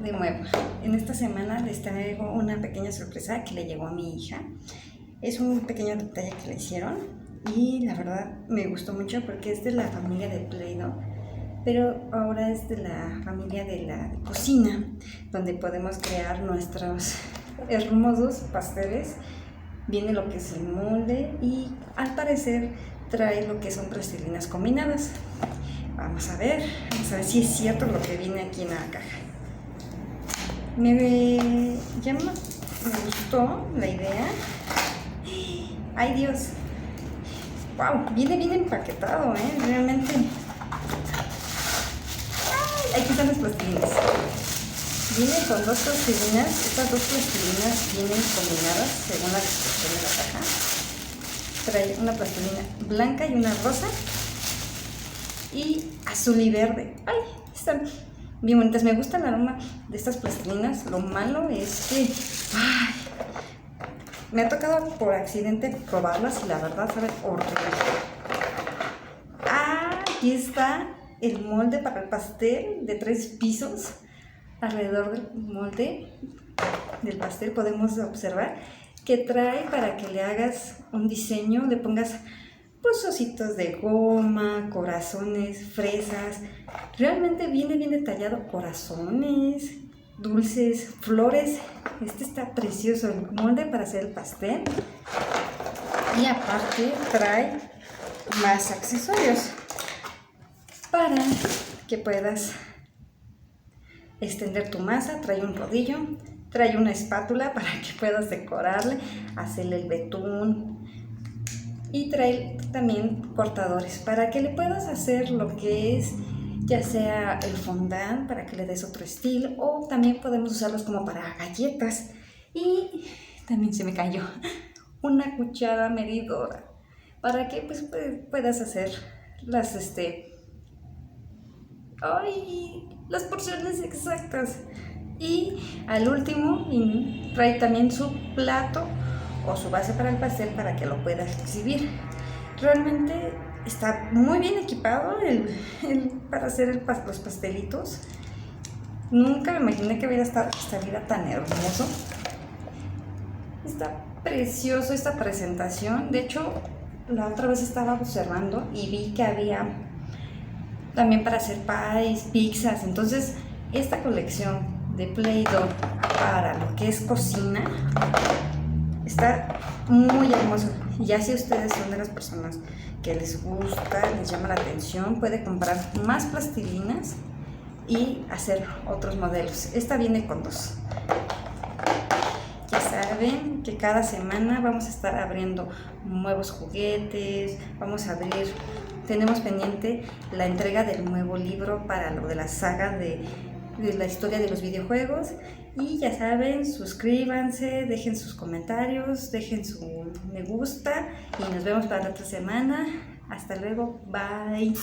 de nuevo. En esta semana les traigo una pequeña sorpresa que le llegó a mi hija. Es un pequeño detalle que le hicieron y la verdad me gustó mucho porque es de la familia de Play-Doh, pero ahora es de la familia de la cocina, donde podemos crear nuestros hermosos pasteles. Viene lo que es el molde y al parecer trae lo que son plastilinas combinadas. Vamos a ver si es cierto lo que viene aquí en la caja. Me gustó la idea. ¡Ay, Dios! ¡Wow! Viene bien empaquetado, realmente. ¡Ay! Aquí están las plastilinas. Viene con dos plastilinas. Estas dos plastilinas vienen combinadas según la descripción de la caja. Trae una plastilina blanca y una rosa. Y azul y verde. ¡Ay! Están bien bonitas. Me gusta el aroma de estas plastilinas. Lo malo es que me ha tocado por accidente probarlas y la verdad saben horrible. Aquí está el molde para el pastel de 3 pisos. Alrededor del molde del pastel podemos observar que trae para que le hagas un diseño, le pongas pues ositos de goma, corazones, fresas. Realmente viene bien detallado, corazones, dulces, flores. Este está precioso, el molde para hacer el pastel. Y aparte trae más accesorios para que puedas extender tu masa. Trae un rodillo, trae una espátula para que puedas decorarle, hacerle el betún. Y trae también cortadores para que le puedas hacer lo que es, ya sea el fondant, para que le des otro estilo, o también podemos usarlos como para galletas. Y también se me cayó una cuchara medidora para que pues puedas hacer las las porciones exactas. Y al último trae también su plato o su base para el pastel para que lo puedas exhibir. Realmente está muy bien equipado para hacer los pastelitos. Nunca me imaginé que saliera tan hermoso. Está precioso esta presentación. De hecho, la otra vez estaba observando y vi que había también para hacer pies, pizzas. Entonces, esta colección de Play-Doh para lo que es cocina está muy hermoso. Ya si ustedes son de las personas que les gusta, les llama la atención, puede comprar más plastilinas y hacer otros modelos. Esta viene con 2. Ya saben que cada semana vamos a estar abriendo nuevos juguetes, tenemos pendiente la entrega del nuevo libro para lo de la saga de la historia de los videojuegos. Y ya saben, suscríbanse, dejen sus comentarios, dejen su me gusta y nos vemos para la otra semana. Hasta luego, bye.